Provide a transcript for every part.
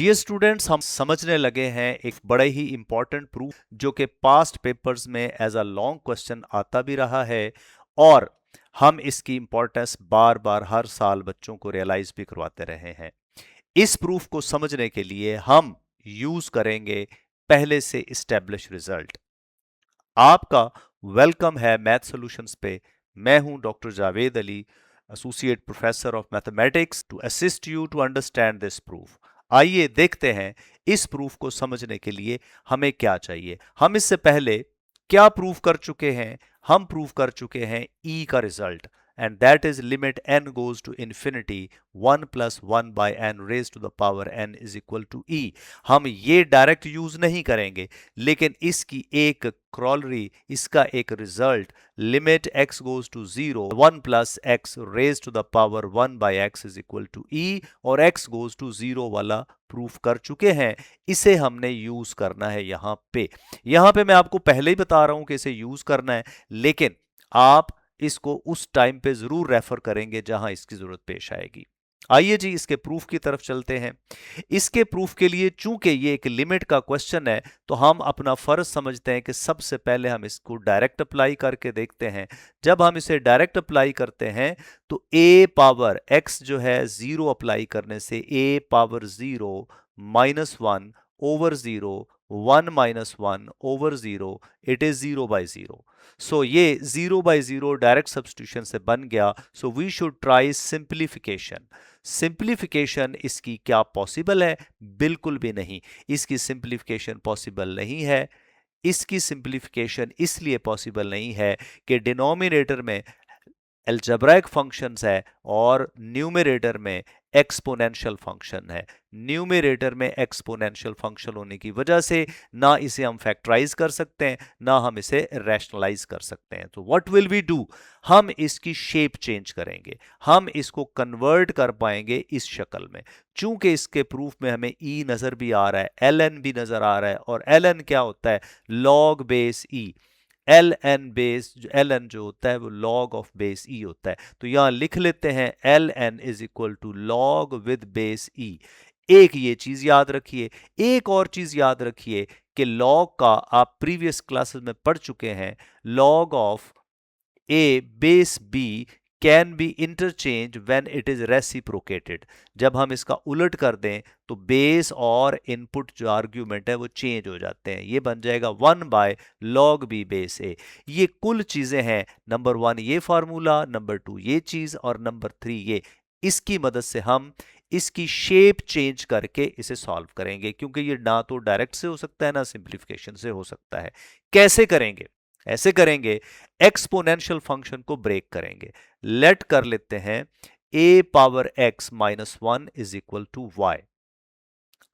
Dear students, हम समझने लगे हैं एक बड़े ही इंपॉर्टेंट प्रूफ जो कि पास्ट पेपर्स में एज अ लॉन्ग क्वेश्चन आता भी रहा है और हम इसकी इंपॉर्टेंस बार बार हर साल बच्चों को रियलाइज भी करवाते रहे हैं। इस प्रूफ को समझने के लिए हम यूज करेंगे पहले से इस्टेब्लिश रिजल्ट। आपका वेलकम है मैथ सॉल्यूशंस पे। मैं हूं doctor Javed Ali, associate professor of mathematics, to assist you to understand this proof. आइए देखते हैं इस प्रूफ को समझने के लिए हमें क्या चाहिए। हम इससे पहले क्या प्रूफ कर चुके हैं? हम प्रूफ कर चुके हैं ई का result, and that is limit n goes to infinity 1 plus 1 by n raised to the power n is equal to e। हम ये डायरेक्ट यूज नहीं करेंगे, लेकिन इसकी एक क्रॉलरी, इसका एक result limit x goes to 0 1 plus x raised to the power 1 by x is equal to e और x goes to 0 वाला प्रूफ कर चुके हैं। इसे हमने यूज करना है यहां पे मैं आपको पहले ही बता रहा हूं कि इसे यूज करना है, लेकिन आप इसको उस टाइम पे जरूर रेफर करेंगे जहां इसकी जरूरत पेश आएगी। आइए जी इसके प्रूफ की तरफ चलते हैं। इसके प्रूफ के लिए चूंकि ये एक लिमिट का क्वेश्चन है, तो हम अपना फर्ज समझते हैं कि सबसे पहले हम इसको डायरेक्ट अप्लाई करके देखते हैं। जब हम इसे डायरेक्ट अप्लाई करते हैं तो a पावर x जो है 0 अप्लाई करने से a power 0 minus 1 over 0 1 minus 1 over 0 it is 0 by 0। So ये 0 बाई 0 डायरेक्ट सब्स्टिट्यूशन से बन गया। So we should try simplification. Simplification इसकी क्या पॉसिबल है? बिल्कुल भी नहीं, इसकी सिंप्लीफिकेशन पॉसिबल नहीं है। इसकी सिंप्लीफिकेशन इसलिए पॉसिबल नहीं है कि डिनोमिनेटर में अलजेब्राइक फंक्शंस है और न्यूमरेटर में एक्सपोनेंशियल फंक्शन है। न्यूमरेटर में एक्सपोनेंशियल फंक्शन होने की वजह से ना इसे हम फैक्टराइज कर सकते हैं, ना हम इसे रैशनलाइज कर सकते हैं। तो व्हाट विल वी डू? हम इसकी शेप चेंज करेंगे, हम इसको कन्वर्ट कर पाएंगे इस शक्ल में। चूंकि इसके प्रूफ में हमें ई नजर भी आ रहा है, एल एन भी नजर आ रहा है, और एल एन क्या होता है? Log base e. L n base, l n जो होता है वो लॉग ऑफ बेस ई होता है। तो यहां लिख लेते हैं l n is equal to log with base e. एक ये चीज याद रखिए। एक और चीज याद रखिए कि लॉग का आप प्रीवियस क्लासेस में पढ़ चुके हैं। Log of a base b can be interchange when it is reciprocated. जब हम इसका उलट कर दें तो बेस और इनपुट जो आर्ग्यूमेंट है वो चेंज हो जाते हैं। ये बन जाएगा 1 बाय लॉग बी बेस ए। ये कुल चीजें हैं, नंबर 1 ये फार्मूला, नंबर 2 ये चीज, और नंबर 3 ये। इसकी मदद से हम इसकी शेप चेंज करके इसे सॉल्व करेंगे, क्योंकि ये ना तो डायरेक्ट से हो सकता है ना सिंप्लीफिकेशन से हो सकता है। कैसे करेंगे? ऐसे करेंगे, एक्सपोनेंशियल फंक्शन को ब्रेक करेंगे। लेट कर लेते हैं a power x minus 1 is equal to y।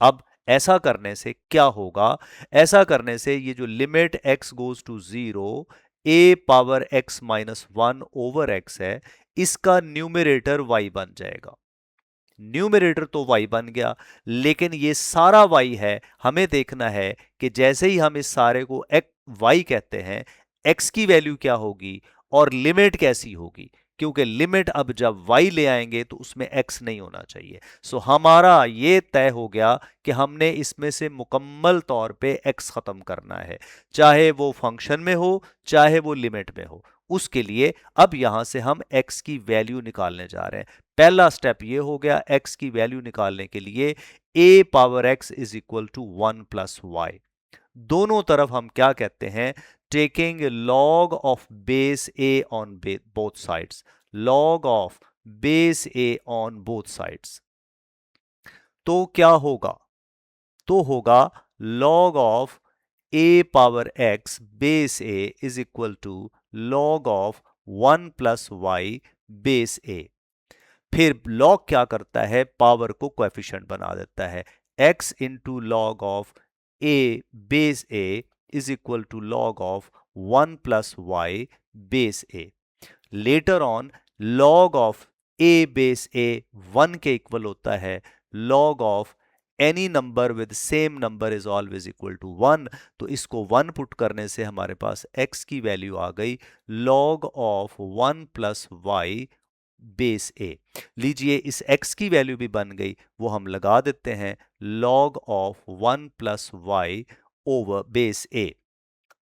अब ऐसा करने से क्या होगा? ऐसा करने से ये जो limit x goes to 0 a power x minus 1 over x है, इसका न्यूमरेटर y बन जाएगा। न्यूमरेटर तो y बन गया, लेकिन ये सारा y है। हमें देखना है कि जैसे ही हम इस सारे को y कहते हैं, x की वैल्यू क्या होगी और लिमिट कैसी होगी, क्योंकि लिमिट अब जब y ले आएंगे तो उसमें x नहीं होना चाहिए। सो हमारा ये तय हो गया कि हमने इसमें से मुकम्मल तौर पे x खत्म करना है, चाहे वो फंक्शन में हो चाहे वो लिमिट में हो। उसके लिए अब यहां से हम x की वैल्यू निकालने जा रहे हैं। पहला स्टेप ये हो गया, x की वैल्यू निकालने के लिए a power x is equal to 1 plus y. दोनों तरफ हम क्या कहते हैं? Taking log of base a on both sides. Log of base a on both sides. तो क्या होगा? तो होगा log of a power x base a is equal to log of 1 plus y base a। फिर log क्या करता है? Power को कोएफिशिएंट बना देता है। x into log of a base a is equal to log of 1 plus y base a। Later on log of a base a 1 के इक्वल होता है। log of any number with same number is always equal to 1। तो इसको 1 put करने से हमारे पास x की वैल्यू आ गई log of 1 plus y base a. लीजिए इस x की वैल्यू भी बन गई, वो हम लगा देते हैं log of 1 plus y over base a.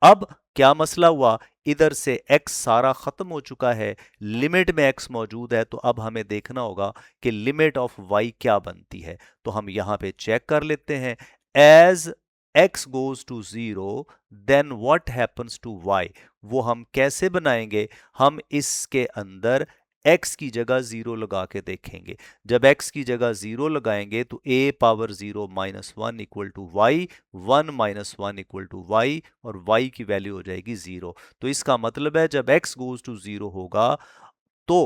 अब क्या मसला हुआ, इधर से x सारा खत्म हो चुका है, लिमिट में x मौजूद है, तो अब हमें देखना होगा कि लिमिट ऑफ y क्या बनती है। तो हम यहां पे चेक कर लेते हैं, as x goes to 0 then what happens to y। वो हम कैसे बनाएंगे, हम इसके अंदर x की जगह 0 लगा के देखेंगे। जब x की जगह 0 लगाएंगे तो a power 0 minus 1 equal to y, 1 minus 1 equal to y, और y की वैल्यू हो जाएगी 0। तो इसका मतलब है जब x गोज टू 0 होगा तो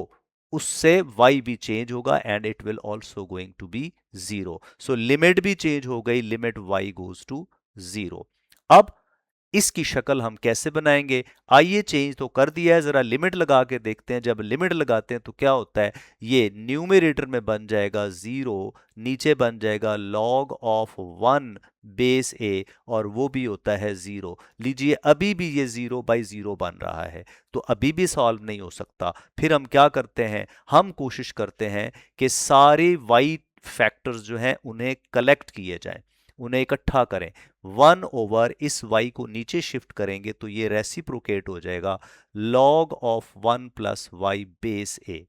उससे y भी चेंज होगा and it will also going to be 0। So limit भी चेंज हो गई, लिमिट y गोज टू 0। अब इसकी शक्ल हम कैसे बनाएंगे, आइए चेंज तो कर दिया है, जरा लिमिट लगा के देखते हैं। जब लिमिट लगाते हैं तो क्या होता है, ये न्यूमरेटर में बन जाएगा 0, नीचे बन जाएगा log ऑफ 1 बेस ए, और वो भी होता है 0। लीजिए अभी भी ये 0 बाई 0 बन रहा है, तो अभी भी सॉल्व नहीं हो सकता। फिर हम क्या करते हैं, हम कोशिश करते हैं कि सारे वाई फैक्टर्स जो हैं उन्हें कलेक्ट किए जाएं, उन्हें इकट्ठा करें। 1 ओवर इस y को नीचे शिफ्ट करेंगे तो ये रेसिप्रोकेट हो जाएगा log of 1 plus y base a.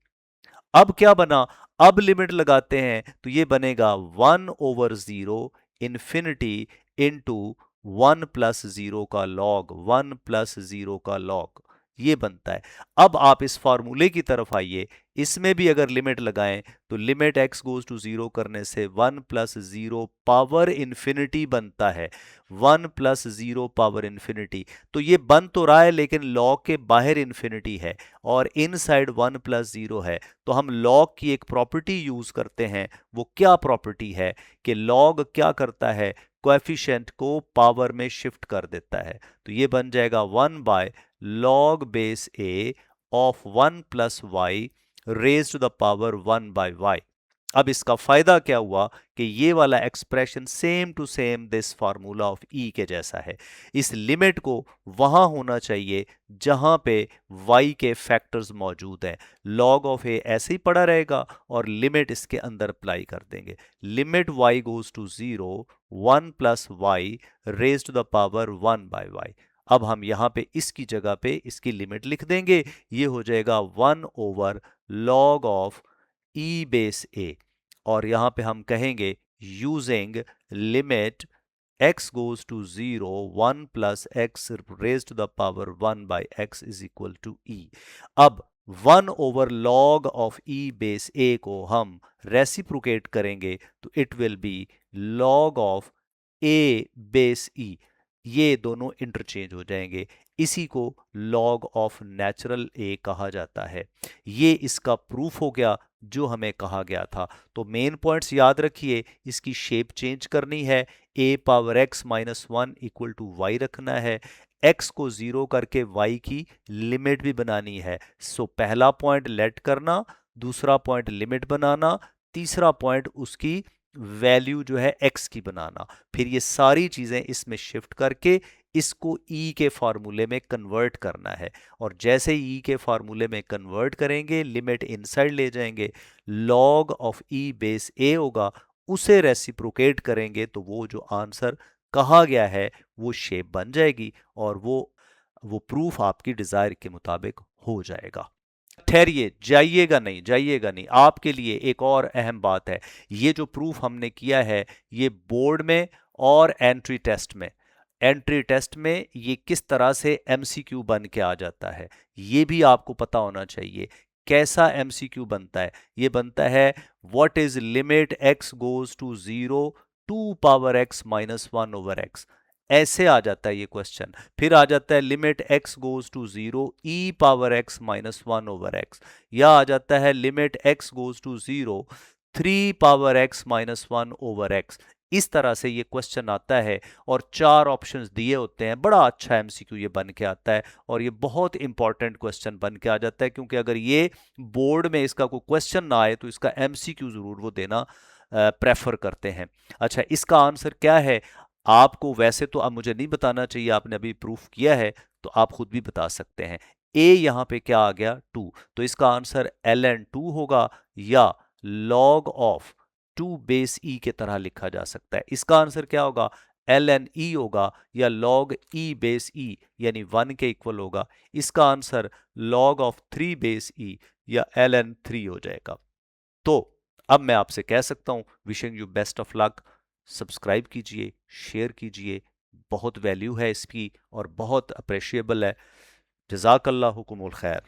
अब क्या बना, अब लिमिट लगाते हैं तो ये बनेगा 1 ओवर 0 इंफिनिटी इंटू 1 प्लस 0 का log, 1 प्लस 0 का log, ये बनता है। अब आप इस फॉर्मूले की तरफ आइए, इसमें भी अगर लिमिट लगाएं तो लिमिट x गोज टू 0 करने से 1 प्लस 0 पावर इंफिनिटी बनता है, 1 प्लस 0 पावर इंफिनिटी। तो ये बन तो रहा है लेकिन लॉग के बाहर इंफिनिटी है और इनसाइड 1 प्लस 0 है। तो हम लॉग की एक प्रॉपर्टी यूज करते हैं। वो क्या प्रॉपर्टी है कि लॉग क्या करता है, कोएफिशिएंट को पावर में शिफ्ट कर देता है। तो ये बन जाएगा 1 by log base a of 1 plus y raise to the power 1 by y। अब इसका फायदा क्या हुआ कि ये वाला expression same to same this formula of e के जैसा है। इस लिमिट को वहां होना चाहिए जहां पे y के फैक्टर्स मौजूद हैं। log ऑफ a ऐसे ही पड़ा रहेगा और लिमिट इसके अंदर अप्लाई कर देंगे। Limit y goes to 0 1 plus y raise to the power 1 by y। अब हम यहां पे इसकी जगह पे इसकी लिमिट लिख देंगे, ये हो जाएगा 1 over log of e base a, और यहां पे हम कहेंगे using limit x goes to 0 1 plus x raise to the power 1 by x is equal to e. अब 1 over log of e base a को हम रेसिप्रोकेट करेंगे तो it will be log of a base e, ये दोनों interchange हो जाएंगे। इसी को log ऑफ नेचुरल ए कहा जाता है। ये इसका प्रूफ हो गया जो हमें कहा गया था। तो मेन पॉइंट्स याद रखिए, इसकी शेप चेंज करनी है, a power x minus 1 equal to y रखना है, x को 0 करके y की लिमिट भी बनानी है। सो पहला पॉइंट लेट करना, दूसरा पॉइंट लिमिट बनाना, तीसरा पॉइंट उसकी वैल्यू जो है x की बनाना। फिर ये सारी चीजें इसमें शिफ्ट करके इसको e के फार्मूले में कन्वर्ट करना है, और जैसे e के फार्मूले में कन्वर्ट करेंगे लिमिट इनसाइड ले जाएंगे, log of e base a होगा, उसे रेसिप्रोकेट करेंगे तो वो जो आंसर कहा गया है वो शेप बन जाएगी और वो प्रूफ आपकी डिजायर के मुताबिक हो जाएगा। ठहरिए, जाइएगा नहीं, जाइएगा नहीं, आपके लिए एक और अहम बात है। ये जो प्रूफ हमने किया है ये बोर्ड में और एंट्री टेस्ट में, एंट्री टेस्ट में ये किस तरह से एमसीक्यू बन के आ जाता है ये भी आपको पता होना चाहिए। कैसा एमसीक्यू बनता है, ये बनता है what is limit x goes to 0 2 power x minus 1 over x, ऐसे आ जाता है ये क्वेश्चन। फिर आ जाता है limit x goes to 0 e power x minus 1 over x, या आ जाता है limit x goes to 0 3 power x minus 1 over x। इस तरह से ये क्वेश्चन आता है और 4 ऑप्शंस दिए होते हैं। बड़ा अच्छा एमसीक्यू ये बन के आता है और ये बहुत इंपॉर्टेंट क्वेश्चन बन के आ जाता है, क्योंकि अगर ये बोर्ड में इसका कोई क्वेश्चन ना आए तो इसका एमसीक्यू जरूर वो देना प्रेफर करते हैं। अच्छा, इसका आंसर क्या है आपको वैसे तो अब मुझे नहीं बताना चाहिए, आपने अभी प्रूफ किया है तो आप खुद भी बता सकते हैं। ए यहां पे क्या आ गया 2, तो इसका आंसर ln 2 होगा या log ऑफ 2 बेस ई के तरह लिखा जा सकता है। इसका आंसर क्या होगा ln e होगा या log e बेस e यानी 1 के इक्वल होगा। इसका answer log of 3 base e या ln 3 हो जाएगा। तो अब मैं आपसे कह सकता हूं wishing you best of luck. Subscribe कीजिए, शेयर कीजिए, बहुत वैल्यू है इसकी और बहुत अप्रिशिएबल है। जज़ाकल्लाहुकुमुल खैर।